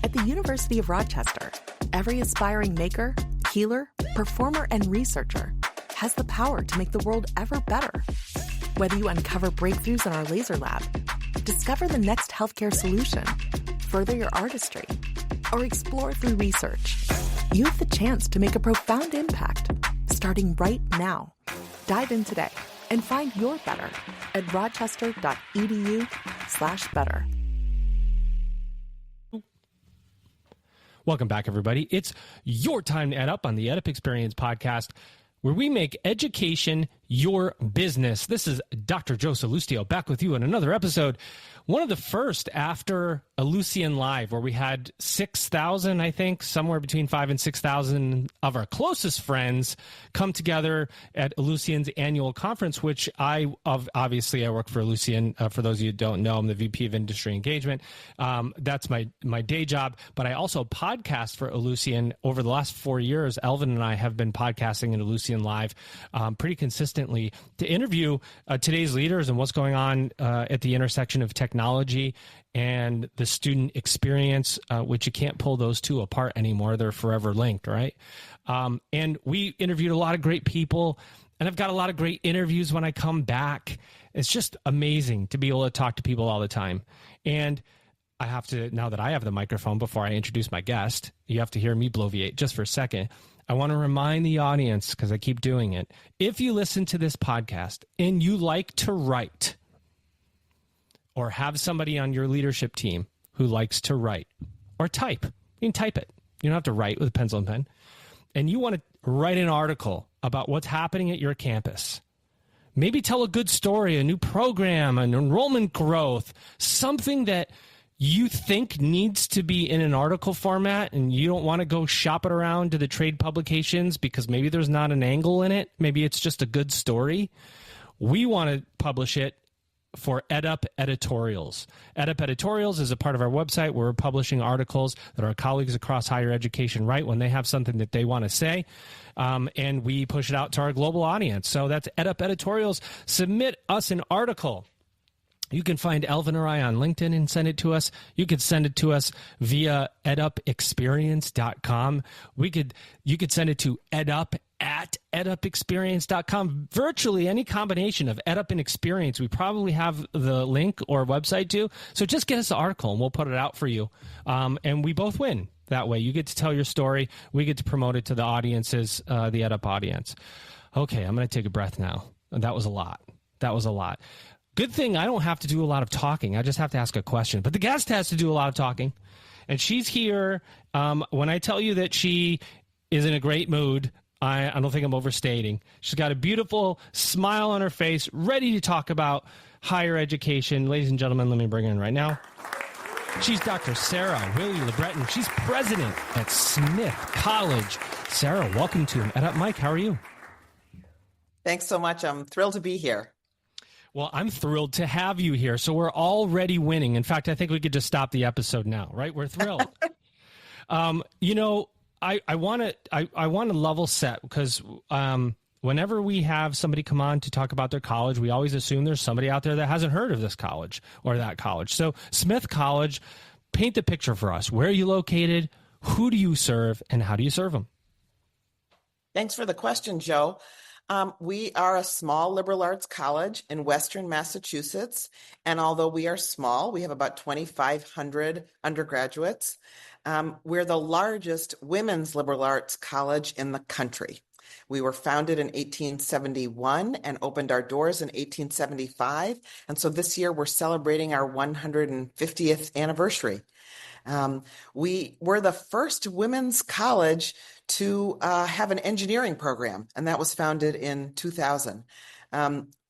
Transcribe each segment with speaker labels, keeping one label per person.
Speaker 1: At the University of Rochester, every aspiring maker, healer, performer, and researcher has the power to make the world ever better. Whether you uncover breakthroughs in our laser lab, discover the next healthcare solution, further your artistry, or explore through research, you have the chance to make a profound impact, starting right now. Dive in today and find your better at rochester.edu/better.
Speaker 2: Welcome back, everybody. It's your time to Ed Up on the Ed Up Experience podcast, where we make education your business. This is Dr. Joe Salustio back with you in another episode. One of the first after Ellucian Live, where we had 6,000, I think, somewhere between 5,000 and 6,000 of our closest friends come together at Ellucian's annual conference, which obviously I work for Ellucian. For those of you who don't know, I'm the VP of Industry Engagement. That's my day job, but I also podcast for Ellucian. Over the last 4 years, Elvin and I have been podcasting in Ellucian Live pretty consistently to interview today's leaders and what's going on at the intersection of technology and the student experience, which you can't pull those two apart anymore. They're forever linked, right? And we interviewed a lot of great people, and I've got a lot of great interviews when I come back. It's just amazing to be able to talk to people all the time. And I have to, now that I have the microphone, before I introduce my guest, you have to hear me bloviate just for a second. I want to remind the audience, because I keep doing it, if you listen to this podcast and you like to write, or have somebody on your leadership team who likes to write or type, you can type it. You don't have to write with a pencil and pen. And you want to write an article about what's happening at your campus. Maybe tell a good story, a new program, an enrollment growth, something that you think needs to be in an article format, and you don't want to go shop it around to the trade publications because maybe there's not an angle in it. Maybe it's just a good story. We want to publish it for EdUp Editorials. EdUp Editorials is a part of our website where we're publishing articles that our colleagues across higher education write when they have something that they want to say, and we push it out to our global audience. So that's EdUp Editorials. Submit us an article. You can find Elvin or I on LinkedIn and send it to us. You could send it to us via edupexperience.com. You could send it to edup@edupexperience.com. Virtually any combination of EdUp and Experience, we probably have the link or website to. So just get us the article and we'll put it out for you. And we both win that way. You get to tell your story. We get to promote it to the audiences, the EdUp audience. Okay, I'm going to take a breath now. That was a lot. Good thing I don't have to do a lot of talking. I just have to ask a question. But the guest has to do a lot of talking. And she's here. When I tell you that she is in a great mood, I don't think I'm overstating. She's got a beautiful smile on her face, ready to talk about higher education. Ladies and gentlemen, let me bring her in right now. She's Dr. Sarah Willie LeBreton. She's president at Smith College. Sarah, welcome to EdUp Mike. How are you?
Speaker 3: Thanks so much. I'm thrilled to be here.
Speaker 2: Well, I'm thrilled to have you here. So we're already winning. In fact, I think we could just stop the episode now, right? We're thrilled. I want to level set because whenever we have somebody come on to talk about their college, we always assume there's somebody out there that hasn't heard of this college or that college. So Smith College, paint the picture for us. Where are you located? Who do you serve? And how do you serve them?
Speaker 3: Thanks for the question, Joe. We are a small liberal arts college in Western Massachusetts. And although we are small, we have about 2,500 undergraduates. We're the largest women's liberal arts college in the country. We were founded in 1871 and opened our doors in 1875. And so this year we're celebrating our 150th anniversary. We were the first women's college to have an engineering program, and that was founded in 2000.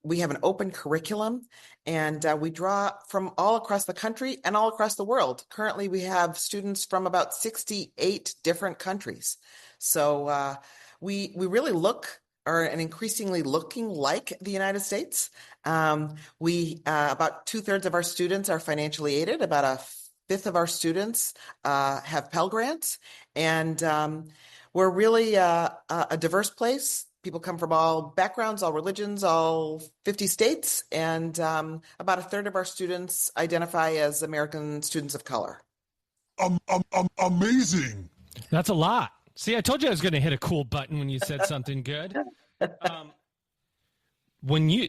Speaker 3: We have an open curriculum, and we draw from all across the country and all across the world. Currently, we have students from about 68 different countries. So we really look and increasingly looking like the United States. About 2/3 of our students are financially aided. About a fifth of our students have Pell Grants, and we're really a diverse place. People come from all backgrounds, all religions, all 50 states, and about a third of our students identify as American students of color.
Speaker 4: amazing.
Speaker 2: That's a lot. See, I told you I was going to hit a cool button when you said something good. When you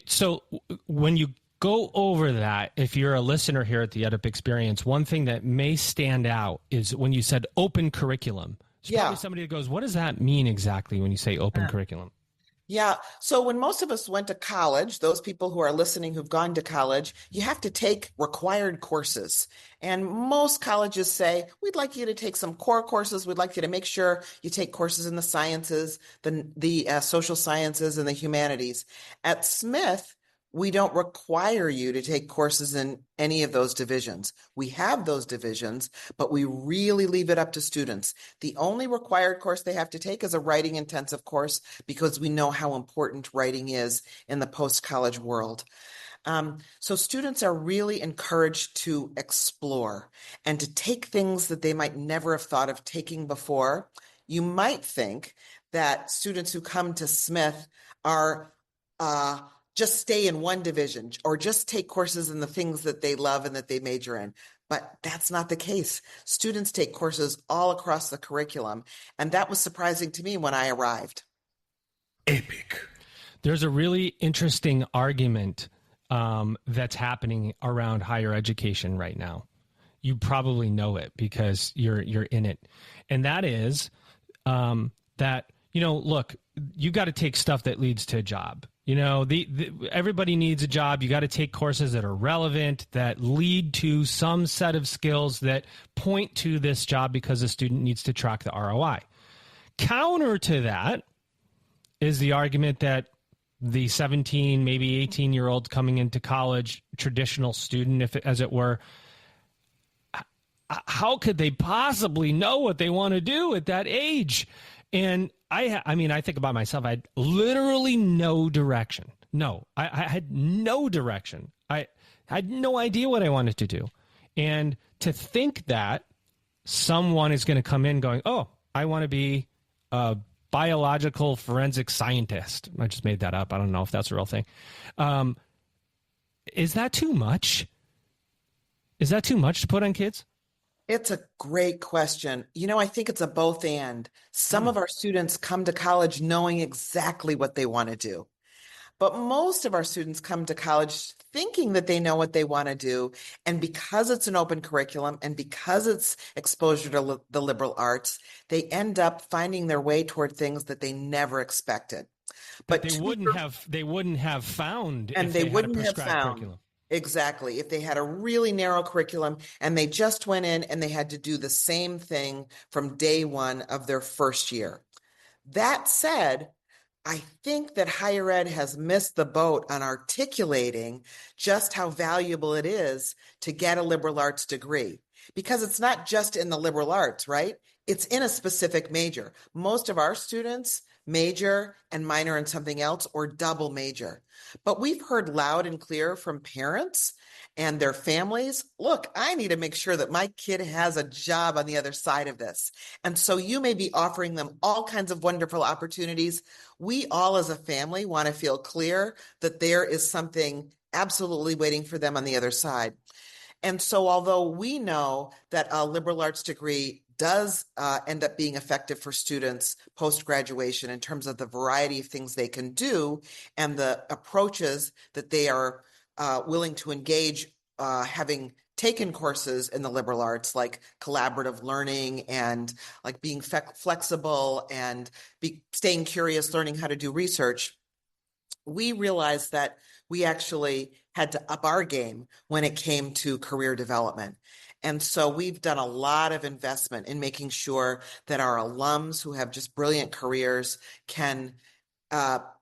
Speaker 2: go over that, if you're a listener here at the EdUp Experience, one thing that may stand out is when you said open curriculum. There's probably somebody that goes, what does that mean exactly when you say open curriculum?
Speaker 3: Yeah. So when most of us went to college, those people who are listening who've gone to college, you have to take required courses. And most colleges say, we'd like you to take some core courses. We'd like you to make sure you take courses in the sciences, the social sciences, and the humanities. At Smith, we don't require you to take courses in any of those divisions. We have those divisions, but we really leave it up to students. The only required course they have to take is a writing intensive course because we know how important writing is in the post-college world. So students are really encouraged to explore and to take things that they might never have thought of taking before. You might think that students who come to Smith are just stay in one division or just take courses in the things that they love and that they major in. But that's not the case. Students take courses all across the curriculum. And that was surprising to me when I arrived.
Speaker 4: Epic.
Speaker 2: There's a really interesting argument that's happening around higher education right now. You probably know it because you're in it. And that is that, look, you got to take stuff that leads to a job. Everybody needs a job. You got to take courses that are relevant, that lead to some set of skills that point to this job because the student needs to track the ROI. Counter to that is the argument that the 17, maybe 18-year-old coming into college, traditional student, as it were, how could they possibly know what they want to do at that age? And I think about myself. I had literally no direction. No, I had no direction. I had no idea what I wanted to do. And to think that someone is going to come in going, oh, I want to be a biological forensic scientist. I just made that up. I don't know if that's a real thing. Is that too much? Is that too much to put on kids?
Speaker 3: It's a great question. I think it's a both and. Some of our students come to college knowing exactly what they want to do. But most of our students come to college thinking that they know what they want to do. And because it's an open curriculum and because it's exposure to the liberal arts, they end up finding their way toward things that they never expected.
Speaker 2: But they wouldn't have found
Speaker 3: and
Speaker 2: if
Speaker 3: they
Speaker 2: had
Speaker 3: wouldn't
Speaker 2: a
Speaker 3: have
Speaker 2: prescribed
Speaker 3: found.
Speaker 2: curriculum.
Speaker 3: Exactly. If they had a really narrow curriculum and they just went in and they had to do the same thing from day one of their first year. That said, I think that higher ed has missed the boat on articulating just how valuable it is to get a liberal arts degree, because it's not just in the liberal arts, right? It's in a specific major. Most of our students major and minor in something else or double major. But we've heard loud and clear from parents and their families, look, I need to make sure that my kid has a job on the other side of this. And so you may be offering them all kinds of wonderful opportunities. We all as a family want to feel clear that there is something absolutely waiting for them on the other side. And so although we know that a liberal arts degree does end up being effective for students post-graduation in terms of the variety of things they can do and the approaches that they are willing to engage, having taken courses in the liberal arts like collaborative learning and like being flexible and staying curious, learning how to do research. We realized that we actually had to up our game when it came to career development. And so we've done a lot of investment in making sure that our alums who have just brilliant careers can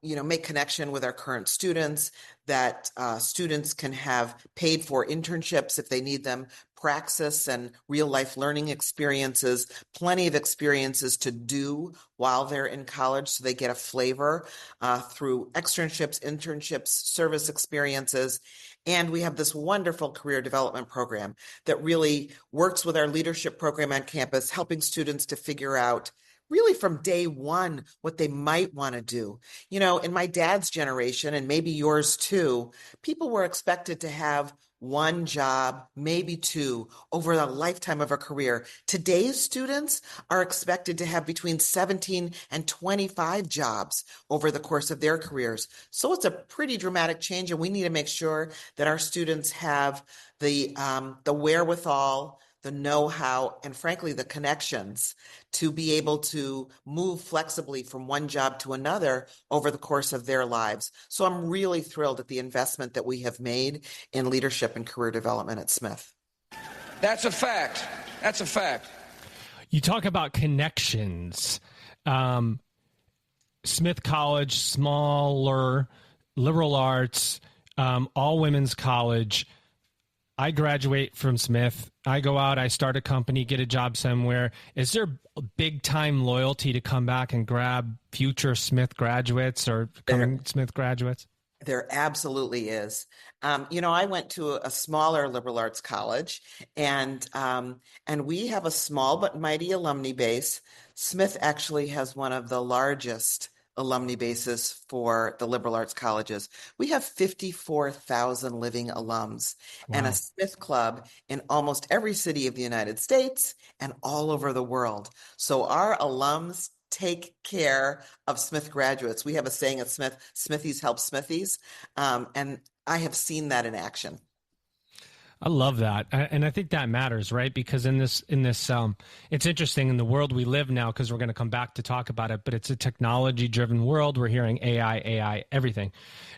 Speaker 3: make connection with our current students, that students can have paid for internships if they need them, praxis and real life learning experiences, plenty of experiences to do while they're in college so they get a flavor through externships, internships, service experiences. And we have this wonderful career development program that really works with our leadership program on campus, helping students to figure out really from day one what they might want to do. In my dad's generation, and maybe yours too, people were expected to have one job, maybe two, over the lifetime of a career. Today's students are expected to have between 17 and 25 jobs over the course of their careers. So it's a pretty dramatic change, and we need to make sure that our students have the wherewithal, the know-how, and frankly, the connections to be able to move flexibly from one job to another over the course of their lives. So I'm really thrilled at the investment that we have made in leadership and career development at Smith.
Speaker 5: That's a fact. That's a fact.
Speaker 2: You talk about connections. Smith College, smaller, liberal arts, all women's college. I graduate from Smith. I go out, I start a company, get a job somewhere. Is there big time loyalty to come back and grab future Smith graduates or coming Smith graduates?
Speaker 3: There absolutely is. I went to a smaller liberal arts college, and we have a small but mighty alumni base. Smith actually has one of the largest alumni bases for the liberal arts colleges. We have 54,000 living alums. Wow. And a Smith Club in almost every city of the United States and all over the world. So our alums take care of Smith graduates. We have a saying at Smith, Smithies help Smithies. And I have seen that in action.
Speaker 2: I love that. And I think that matters, right? Because in this, it's interesting in the world we live now, because we're going to come back to talk about it, but it's a technology driven world. We're hearing AI, everything.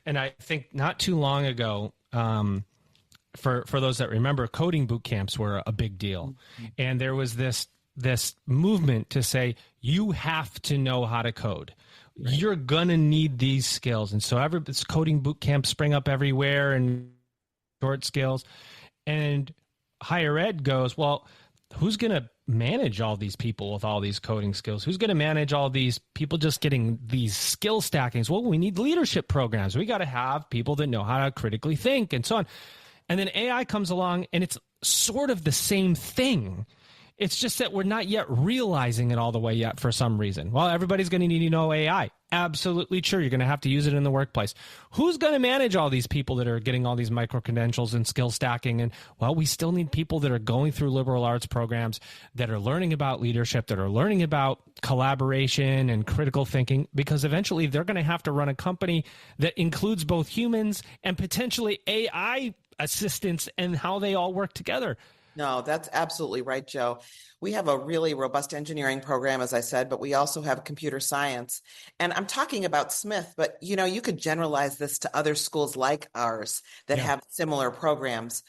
Speaker 2: And I think not too long ago, for those that remember, coding boot camps were a big deal. Mm-hmm. And there was this movement to say, you have to know how to code. Right. You're going to need these skills. And so this coding boot camps spring up everywhere and short skills. And higher ed goes, well, who's going to manage all these people with all these coding skills? Who's going to manage all these people just getting these skill stackings? Well, we need leadership programs. We got to have people that know how to critically think and so on. And then AI comes along, and it's sort of the same thing. It's just that we're not yet realizing it all the way yet for some reason. Well, everybody's going to need to know AI. Absolutely true. You're going to have to use it in the workplace. Who's going to manage all these people that are getting all these micro credentials and skill stacking? And well, we still need people that are going through liberal arts programs, that are learning about leadership, that are learning about collaboration and critical thinking, because eventually they're going to have to run a company that includes both humans and potentially AI assistants and how they all work together.
Speaker 3: No, that's absolutely right, Joe. We have a really robust engineering program, as I said, but we also have computer science. And I'm talking about Smith, but you could generalize this to other schools like ours that have similar programs.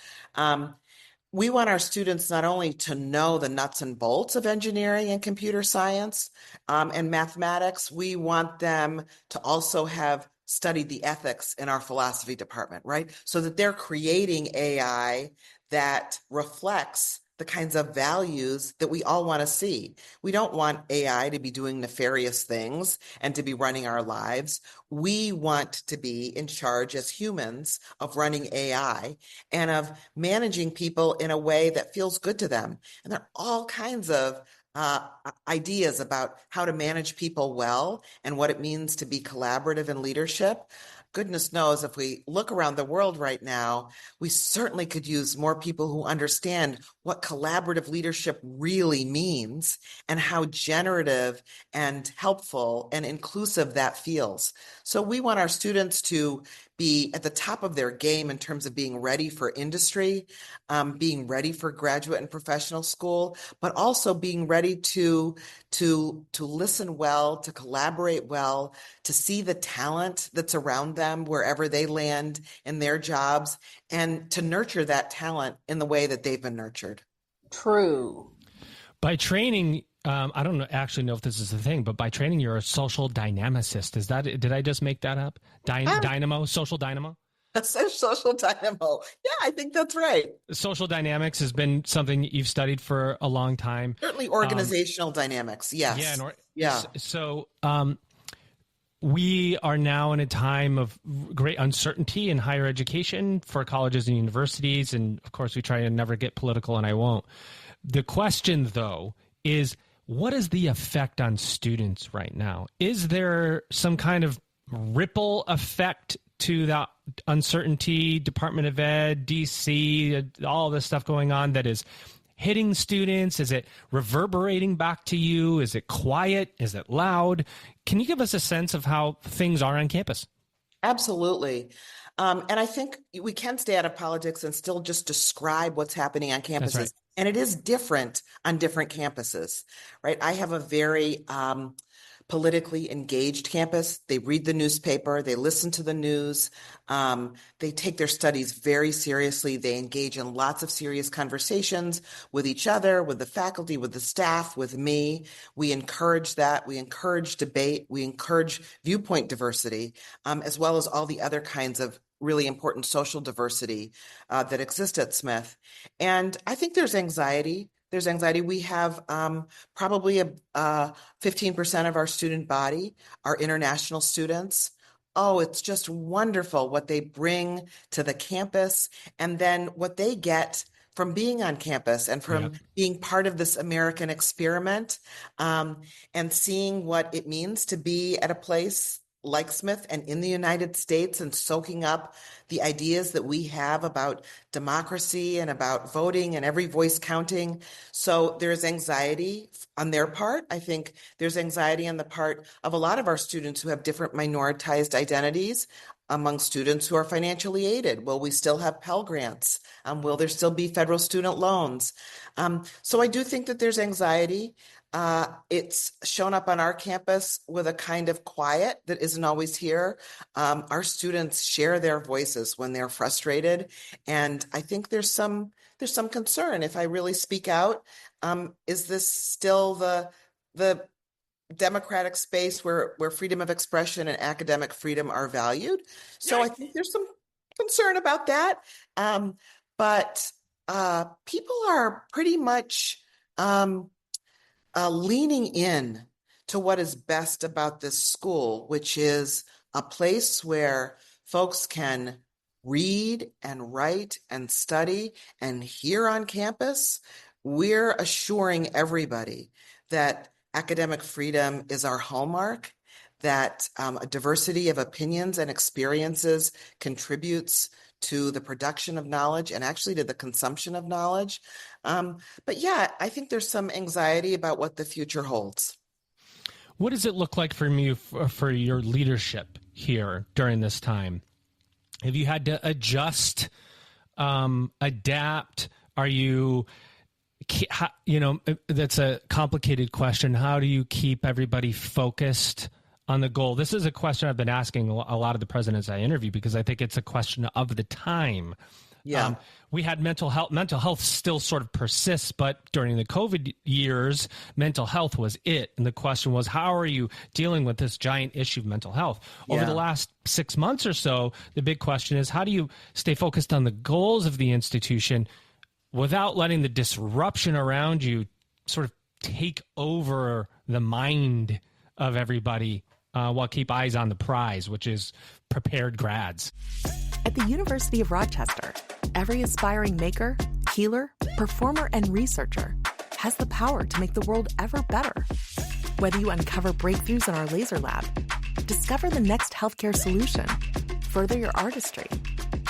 Speaker 3: We want our students not only to know the nuts and bolts of engineering and computer science and mathematics, we want them to also have studied the ethics in our philosophy department, right? So that they're creating AI that reflects the kinds of values that we all want to see. We don't want AI to be doing nefarious things and to be running our lives. We want to be in charge as humans of running AI and of managing people in a way that feels good to them. And there are all kinds of ideas about how to manage people well and what it means to be collaborative in leadership. Goodness knows, if we look around the world right now, we certainly could use more people who understand what collaborative leadership really means and how generative and helpful and inclusive that feels. So we want our students to be at the top of their game in terms of being ready for industry, being ready for graduate and professional school, but also being ready to listen well, to collaborate well, to see the talent that's around them wherever they land in their jobs, and to nurture that talent in the way that they've been nurtured.
Speaker 6: True.
Speaker 2: By training, I don't actually know if this is the thing, but by training, you're a social dynamicist. Did I just make that up? Dynamo, social dynamo?
Speaker 3: Social dynamo. Yeah, I think that's right.
Speaker 2: Social dynamics has been something you've studied for a long time.
Speaker 3: Certainly organizational dynamics. Yes.
Speaker 2: Yeah. So we are now in a time of great uncertainty in higher education for colleges and universities. And of course, we try to never get political, and I won't. The question, though, is what is the effect on students right now? Is there some kind of ripple effect to that uncertainty, Department of Ed, DC, all this stuff going on that is hitting students? Is it reverberating back to you? Is it quiet? Is it loud? Can you give us a sense of how things are on campus?
Speaker 3: Absolutely. And I think we can stay out of politics and still just describe what's happening on campuses.
Speaker 2: That's right.
Speaker 3: And it is different on different campuses, right? I have a very politically engaged campus. They read the newspaper, they listen to the news, they take their studies very seriously. They engage in lots of serious conversations with each other, with the faculty, with the staff, with me. We encourage that. We encourage debate. We encourage viewpoint diversity, as well as all the other kinds of really important social diversity that exists at Smith. And I think there's anxiety. There's anxiety. We have probably 15% of our student body are international students. Oh, it's just wonderful what they bring to the campus and then what they get from being on campus and from being part of this American experiment, and seeing what it means to be at a place like Smith and in the United States and soaking up the ideas that we have about democracy and about voting and every voice counting. So there's anxiety on their part. I think there's anxiety on the part of a lot of our students who have different minoritized identities. Among students who are financially aided, will we still have Pell Grants? Will there still be federal student loans? So I do think that there's anxiety. It's shown up on our campus with a kind of quiet that isn't always here. Our students share their voices when they're frustrated, and I think there's some concern. If I really speak out, is this still the democratic space where freedom of expression and academic freedom are valued? So I think there's some concern about that. But people are pretty much leaning in to what is best about this school, which is a place where folks can read and write and study. And here on campus, we're assuring everybody that academic freedom is our hallmark, that a diversity of opinions and experiences contributes to the production of knowledge and actually to the consumption of knowledge. But yeah, I think there's some anxiety about what the future holds.
Speaker 2: What does it look like for you for your leadership here during this time? Have you had to adjust, adapt? Are you, that's a complicated question. How do you keep everybody focused on the goal? This is a question I've been asking a lot of the presidents I interview because I think it's a question of the time.
Speaker 3: Yeah.
Speaker 2: We had mental health. Mental health still sort of persists, but during the COVID years, mental health was it. And the question was, how are you dealing with this giant issue of mental health? Over the last 6 months or so, the big question is, how do you stay focused on the goals of the institution without letting the disruption around you sort of take over the mind of everybody, while keep eyes on the prize, which is prepared grads?
Speaker 1: At the University of Rochester, every aspiring maker, healer, performer, and researcher has the power to make the world ever better. Whether you uncover breakthroughs in our laser lab, discover the next healthcare solution, further your artistry,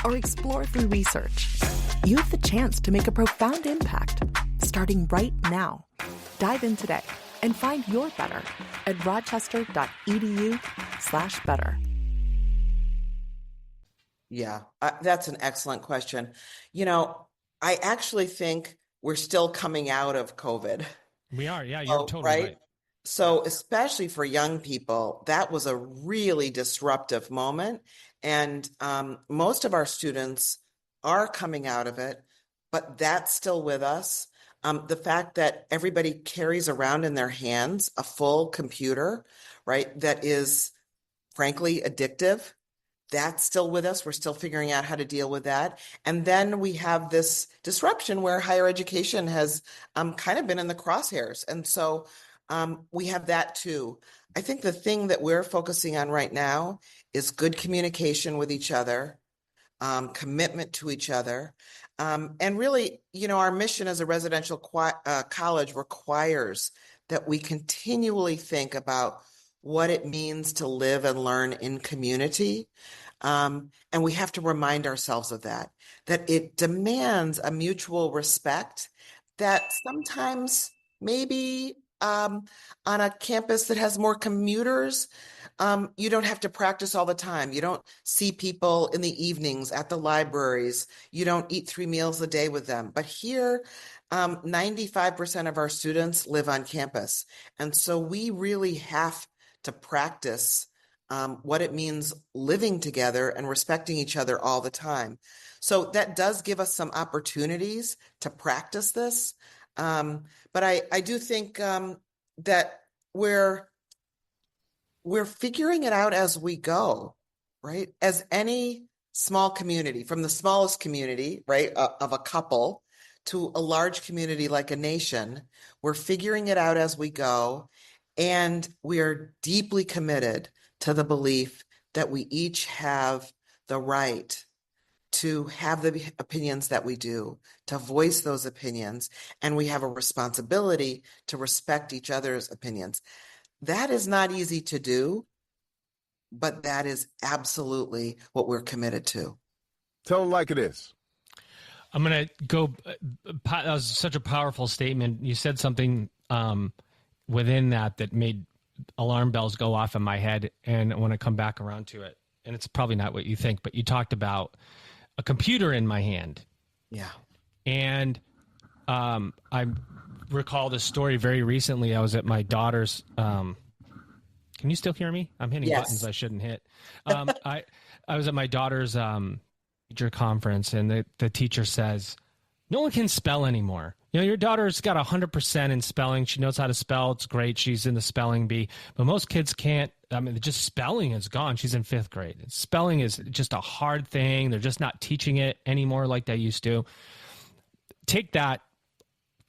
Speaker 1: or explore through research, you have the chance to make a profound impact, starting right now. Dive in today and find your better at rochester.edu/better.
Speaker 3: Yeah, that's an excellent question. I actually think we're still coming out of COVID.
Speaker 2: We are. Yeah, you're totally right.
Speaker 3: So especially for young people, that was a really disruptive moment. And most of our students are coming out of it, but that's still with us. The fact that everybody carries around in their hands a full computer, right, that is frankly addictive, that's still with us. We're still figuring out how to deal with that. And then we have this disruption where higher education has kind of been in the crosshairs. And so we have that too. I think the thing that we're focusing on right now is good communication with each other, commitment to each other. And really, our mission as a residential college requires that we continually think about what it means to live and learn in community. And we have to remind ourselves of that it demands a mutual respect that sometimes maybe on a campus that has more commuters, you don't have to practice all the time. You don't see people in the evenings at the libraries. You don't eat 3 meals a day with them. But here, 95% of our students live on campus. And so we really have to practice what it means living together and respecting each other all the time. So that does give us some opportunities to practice this. But I do think that we're figuring it out as we go, right? As any small community, from the smallest community, right, of a couple to a large community like a nation, we're figuring it out as we go. And we are deeply committed to the belief that we each have the right to have the opinions that we do, to voice those opinions, and we have a responsibility to respect each other's opinions. That is not easy to do, but that is absolutely what we're committed to.
Speaker 4: Tell them like it is.
Speaker 2: I'm going to go. That was such a powerful statement. You said something within that made alarm bells go off in my head, and I want to come back around to it. And it's probably not what you think, but you talked about a computer in my hand.
Speaker 3: Yeah.
Speaker 2: And I recall this story very recently. I was at my daughter's. Can you still hear me? I'm hitting buttons I shouldn't hit. I was at my daughter's teacher conference, and the teacher says, "No one can spell anymore. You know, your daughter's got 100% in spelling. She knows how to spell. It's great. She's in the spelling bee. But most kids can't. I mean, just spelling is gone. She's in 5th grade. Spelling is just a hard thing. They're just not teaching it anymore like they used to. Take that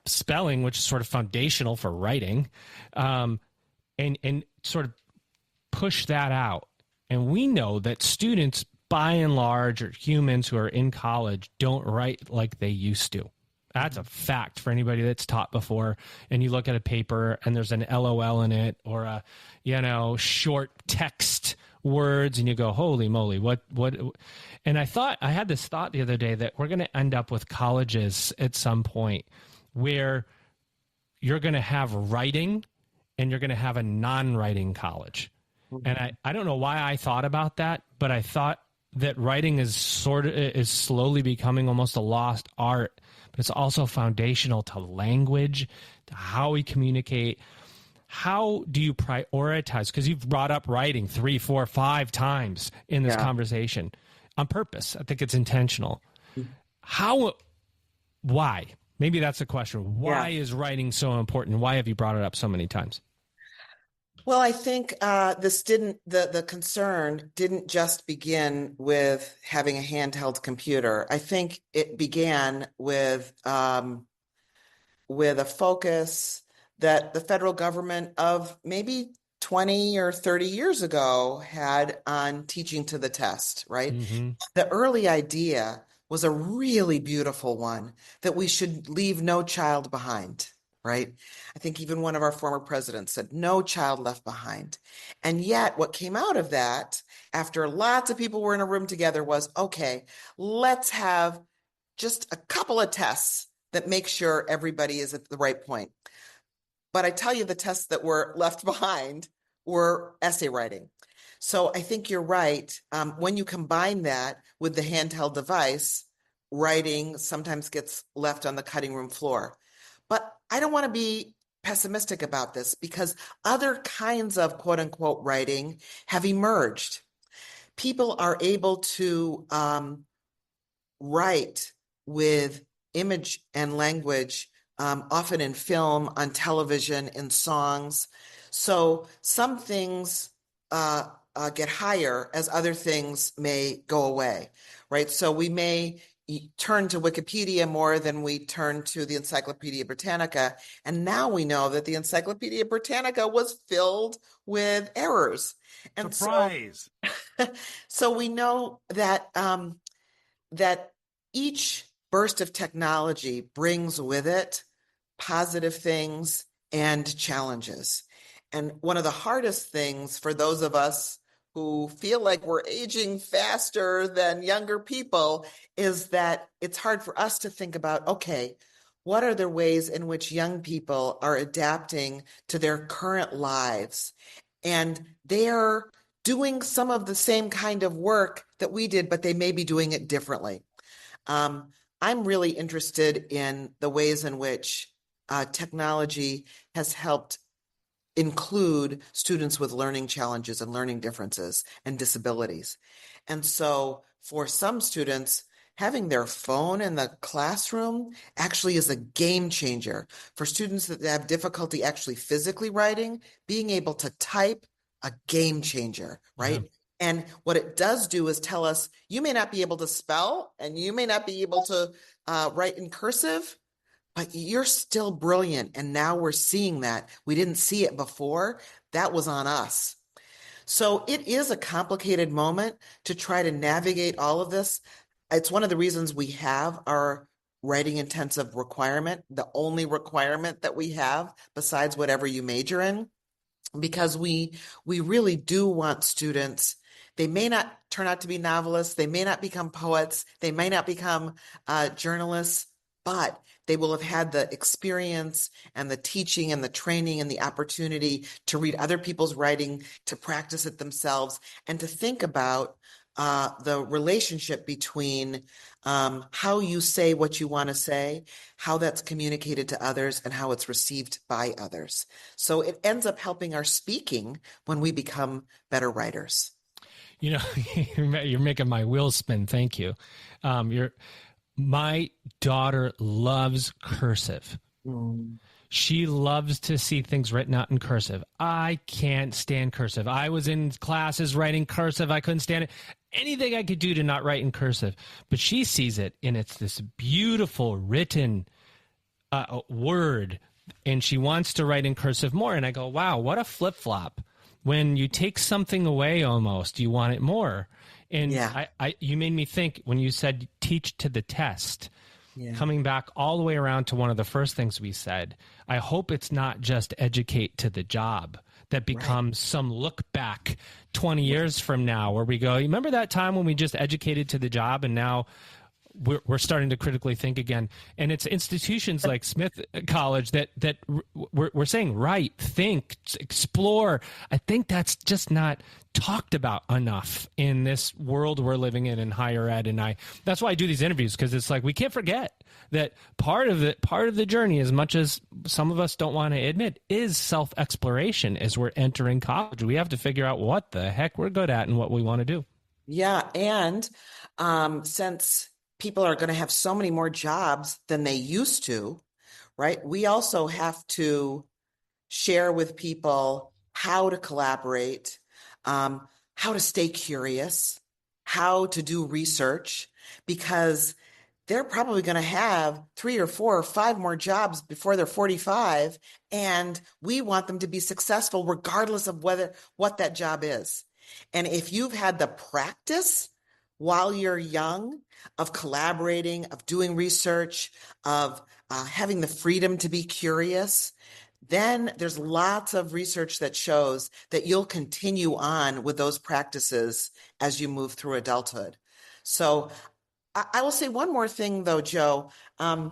Speaker 2: spelling, which is sort of foundational for writing, and sort of push that out. And we know that students, by and large, or humans who are in college, don't write like they used to. That's a fact for anybody that's taught before. And you look at a paper and there's an LOL in it, or a, short text words, and you go, holy moly, what? And I had this thought the other day that we're going to end up with colleges at some point where you're going to have writing and you're going to have a non-writing college. Mm-hmm. And I don't know why I thought about that, but I thought that writing is slowly becoming almost a lost art, but it's also foundational to language, to how we communicate. How do you prioritize? Because you've brought up writing 3, 4, 5 times in this conversation on purpose. I think it's intentional. Why? Maybe that's the question. Why is writing so important? Why have you brought it up so many times?
Speaker 3: Well, I think the concern didn't just begin with having a handheld computer. I think it began with a focus that the federal government of maybe 20 or 30 years ago had on teaching to the test, right? Mm-hmm. The early idea was a really beautiful one, that we should leave no child behind. Right? I think even one of our former presidents said, no child left behind. And yet what came out of that, after lots of people were in a room together, was, okay, let's have just a couple of tests that make sure everybody is at the right point. But I tell you, the tests that were left behind were essay writing. So I think you're right. When you combine that with the handheld device, writing sometimes gets left on the cutting room floor. But I don't want to be pessimistic about this, because other kinds of quote unquote writing have emerged. People are able to write with image and language, often in film, on television, in songs. So some things get higher as other things may go away, right? So we may turn to Wikipedia more than we turn to the Encyclopedia Britannica. And now we know that the Encyclopedia Britannica was filled with errors. And
Speaker 4: surprise.
Speaker 3: So we know that that each burst of technology brings with it positive things and challenges. And one of the hardest things for those of us who feel like we're aging faster than younger people is that it's hard for us to think about, okay, what are the ways in which young people are adapting to their current lives? And they're doing some of the same kind of work that we did, but they may be doing it differently. I'm really interested in the ways in which technology has helped include students with learning challenges and learning differences and disabilities. And so for some students, having their phone in the classroom actually is a game changer. For students that have difficulty actually physically writing, being able to type, a game changer, right?
Speaker 2: Yeah.
Speaker 3: And what it does do is tell us, you may not be able to spell and you may not be able to write in cursive, but you're still brilliant. And now we're seeing that. We didn't see it before. That was on us. So it is a complicated moment to try to navigate all of this. It's one of the reasons we have our writing intensive requirement, the only requirement that we have besides whatever you major in, because we really do want students. They may not turn out to be novelists, they may not become poets, they may not become journalists, but they will have had the experience and the teaching and the training and the opportunity to read other people's writing, to practice it themselves, and to think about the relationship between how you say what you want to say, how that's communicated to others, and how it's received by others. So it ends up helping our speaking when we become better writers.
Speaker 2: You know, you're making my wheels spin. Thank you. My daughter loves cursive. She loves to see things written out in cursive. I can't stand cursive. I was in classes writing cursive. I couldn't stand it. Anything I could do to not write in cursive. But she sees it, and it's this beautiful written word, and she wants to write in cursive more. And I go, wow, what a flip-flop. When you take something away almost, you want it more. And
Speaker 3: Yeah.
Speaker 2: you made me think when you said teach to the test.
Speaker 3: Yeah.
Speaker 2: Coming back all the way around to one of the first things we said, I hope it's not just educate to the job that becomes some look back 20 years from now where we go, remember that time when we just educated to the job and now we're starting to critically think again. And it's institutions like Smith College that we're saying, write, think, explore. I think that's just not talked about enough in this world we're living in higher ed. And that's why I do these interviews, because it's like we can't forget that part of the journey, as much as some of us don't want to admit, is self-exploration as we're entering college. We have to figure out what the heck we're good at and what we want to do.
Speaker 3: Yeah. And since people are going to have so many more jobs than they used to, right? We also have to share with people how to collaborate, how to stay curious, how to do research, because they're probably going to have 3 or 4 or 5 more jobs before they're 45. And we want them to be successful regardless of what that job is. And if you've had the practice while you're young of collaborating, of doing research, of having the freedom to be curious, then there's lots of research that shows that you'll continue on with those practices as you move through adulthood. So I will say one more thing though, Joe. I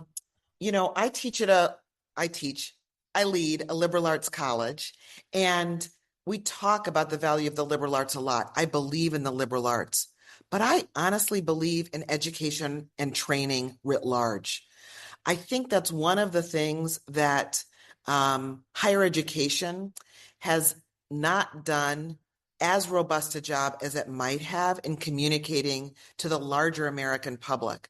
Speaker 3: lead a liberal arts college, and we talk about the value of the liberal arts a lot. I believe in the liberal arts. But I honestly believe in education and training writ large. I think that's one of the things that higher education has not done as robust a job as it might have in communicating to the larger American public.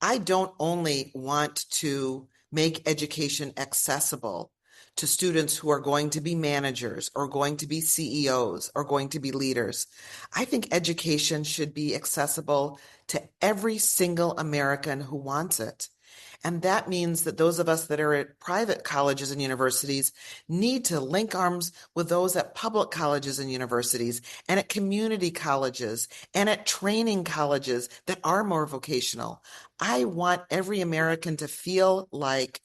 Speaker 3: I don't only want to make education accessible to students who are going to be managers or going to be CEOs or going to be leaders. I think education should be accessible to every single American who wants it. And that means that those of us that are at private colleges and universities need to link arms with those at public colleges and universities and at community colleges and at training colleges that are more vocational. I want every American to feel like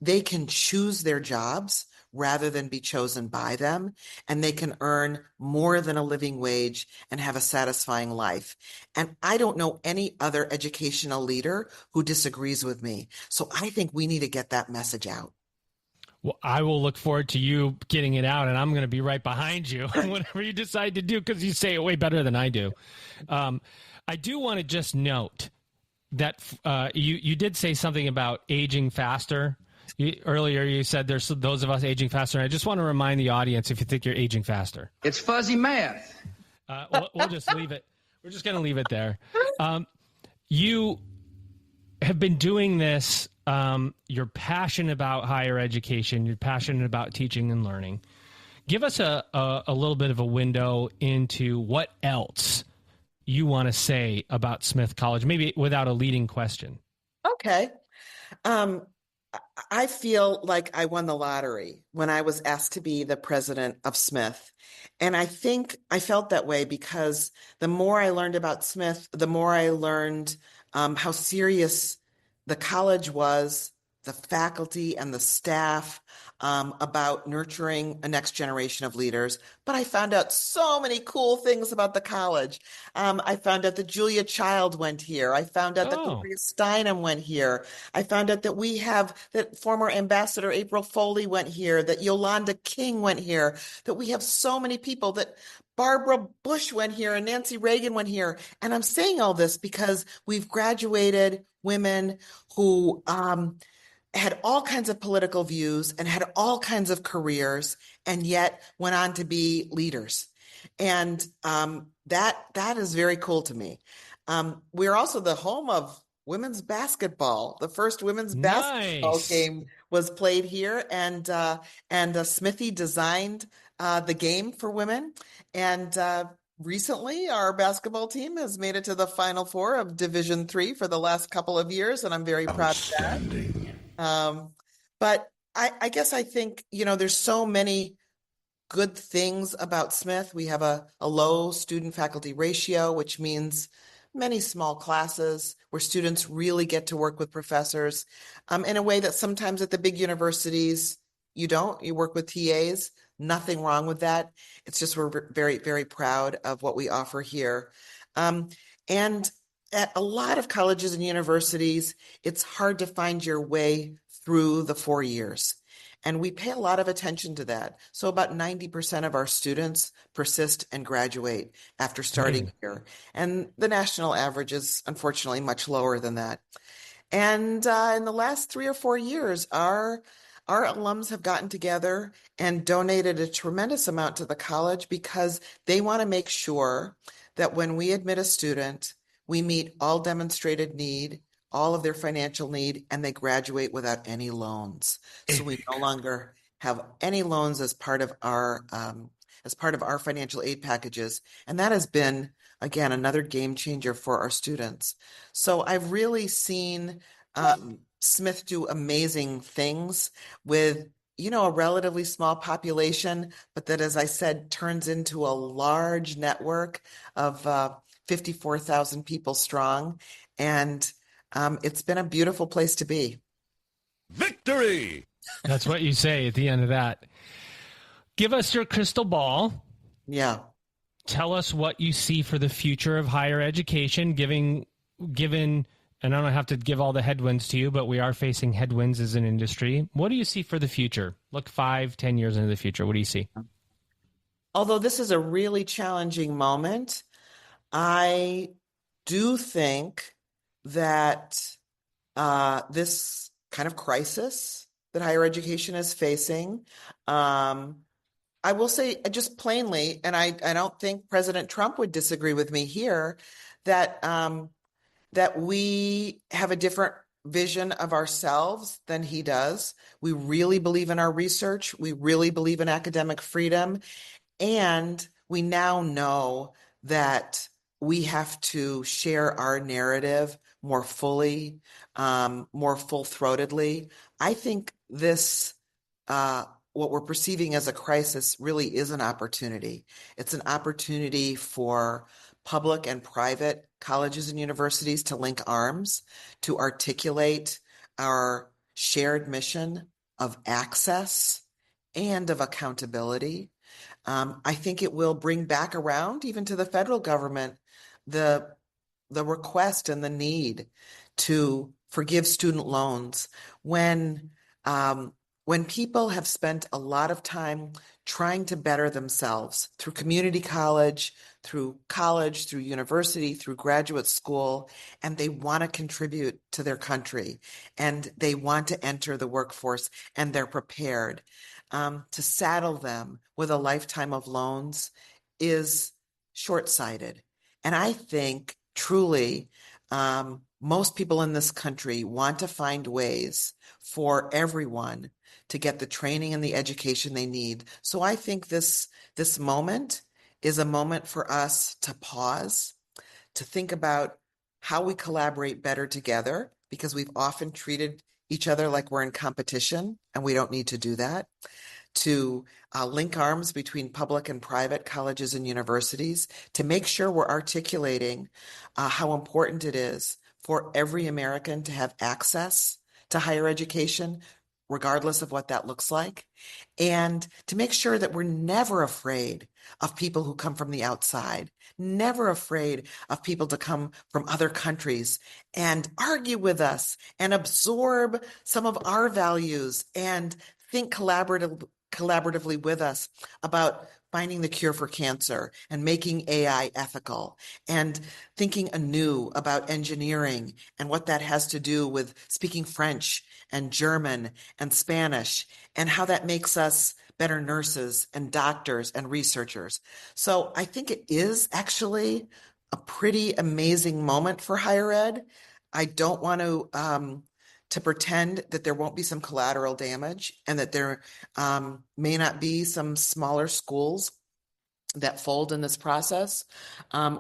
Speaker 3: they can choose their jobs rather than be chosen by them, and they can earn more than a living wage and have a satisfying life. And I don't know any other educational leader who disagrees with me. So I think we need to get that message out.
Speaker 2: Well, I will look forward to you getting it out, and I'm going to be right behind you whatever you decide to do, because you say it way better than I do. I do want to just note that you did say something about aging faster. Earlier, you said there's those of us aging faster. And I just want to remind the audience, if you think you're aging faster.
Speaker 5: It's fuzzy math.
Speaker 2: We'll just leave it. We're just going to leave it there. You have been doing this. You're passionate about higher education. You're passionate about teaching and learning. Give us a little bit of a window into what else you want to say about Smith College, maybe without a leading question.
Speaker 3: Okay. I feel like I won the lottery when I was asked to be the president of Smith. And I think I felt that way because the more I learned about Smith, the more I learned how serious the college was, the faculty and the staff, about nurturing a next generation of leaders. But I found out so many cool things about the college. I found out that Julia Child went here. I found out that Gloria Steinem went here. I found out that former Ambassador April Foley went here, that Yolanda King went here, that we have so many people, that Barbara Bush went here and Nancy Reagan went here. And I'm saying all this because we've graduated women who had all kinds of political views and had all kinds of careers, and yet went on to be leaders. And that is very cool to me. We're also the home of women's basketball. The first women's basketball game was played here, and Smithy designed the game for women. And recently, our basketball team has made it to the Final Four of Division III for the last couple of years, and I'm very proud of that. But I guess I think, there's so many good things about Smith. We have a low student faculty ratio, which means many small classes where students really get to work with professors in a way that sometimes at the big universities you don't. You work with TAs. Nothing wrong with that. It's just we're very, very proud of what we offer here. And at a lot of colleges and universities, it's hard to find your way through the 4 years. And we pay a lot of attention to that. So about 90% of our students persist and graduate after starting here. And the national average is unfortunately much lower than that. And in the last 3 or 4 years, our alums have gotten together and donated a tremendous amount to the college because they want to make sure that when we admit a student, we meet all demonstrated need, all of their financial need, and they graduate without any loans. So we no longer have any loans as part of our financial aid packages. And that has been, again, another game changer for our students. So I've really seen Smith do amazing things with, a relatively small population, but that, as I said, turns into a large network of 54,000 people strong. And it's been a beautiful place to be.
Speaker 4: Victory!
Speaker 2: That's what you say at the end of that. Give us your crystal ball.
Speaker 3: Yeah.
Speaker 2: Tell us what you see for the future of higher education, given, and I don't have to give all the headwinds to you, but we are facing headwinds as an industry. What do you see for the future? Look 5-10 years into the future. What do you see?
Speaker 3: Although this is a really challenging moment, I do think that this kind of crisis that higher education is facing, I will say just plainly, and I don't think President Trump would disagree with me here, that we have a different vision of ourselves than he does. We really believe in our research. We really believe in academic freedom. And we now know that we have to share our narrative more fully, more full-throatedly. I think this, what we're perceiving as a crisis really is an opportunity. It's an opportunity for public and private colleges and universities to link arms, to articulate our shared mission of access and of accountability. I think it will bring back around, even to the federal government, the request and the need to forgive student loans when people have spent a lot of time trying to better themselves through community college, through university, through graduate school, and they want to contribute to their country and they want to enter the workforce and they're prepared. To saddle them with a lifetime of loans is short-sighted. And I think truly most people in this country want to find ways for everyone to get the training and the education they need. So I think this moment is a moment for us to pause, to think about how we collaborate better together, because we've often treated each other like we're in competition, and we don't need to do that. To link arms between public and private colleges and universities to make sure we're articulating how important it is for every American to have access to higher education, regardless of what that looks like, and to make sure that we're never afraid of people who come from the outside, never afraid of people to come from other countries and argue with us and absorb some of our values and think collaboratively with us about finding the cure for cancer and making AI ethical and thinking anew about engineering and what that has to do with speaking French and German and Spanish and how that makes us better nurses and doctors and researchers. So I think it is actually a pretty amazing moment for higher ed. I don't want to pretend that there won't be some collateral damage and that there may not be some smaller schools that fold in this process,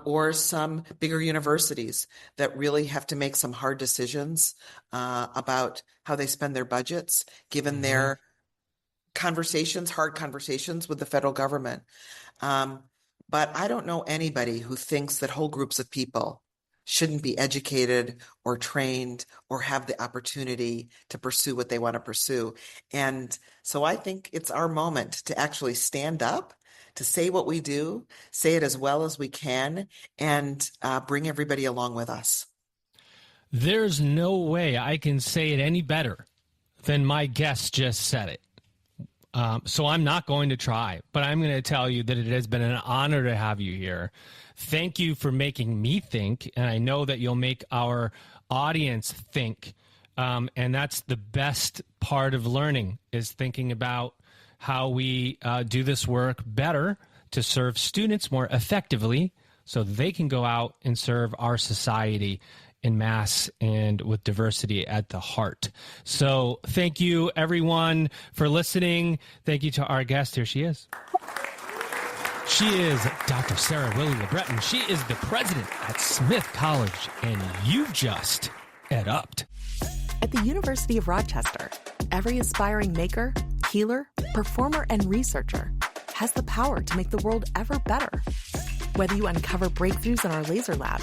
Speaker 3: or some bigger universities that really have to make some hard decisions about how they spend their budgets, given their hard conversations with the federal government. But I don't know anybody who thinks that whole groups of people shouldn't be educated or trained or have the opportunity to pursue what they want to pursue. And so I think it's our moment to actually stand up, to say what we do, say it as well as we can, and bring everybody along with us.
Speaker 2: There's no way I can say it any better than my guest just said it. So I'm not going to try, but I'm going to tell you that it has been an honor to have you here. Thank you for making me think, and I know that you'll make our audience think. And that's the best part of learning, is thinking about how we do this work better to serve students more effectively so they can go out and serve our society in mass and with diversity at the heart. So thank you, everyone, for listening. Thank you to our guest. Here she is. She is Dr. Sarah Willie LeBreton. She is the president at Smith College, and you've just ed-upped.
Speaker 1: At the University of Rochester, every aspiring maker, healer, performer, and researcher has the power to make the world ever better. Whether you uncover breakthroughs in our laser lab,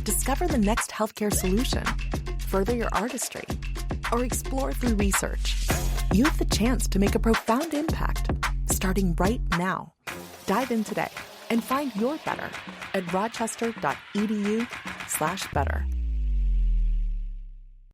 Speaker 1: discover the next healthcare solution, further your artistry, or explore through research, you have the chance to make a profound impact, starting right now. Dive in today and find your better at rochester.edu/better.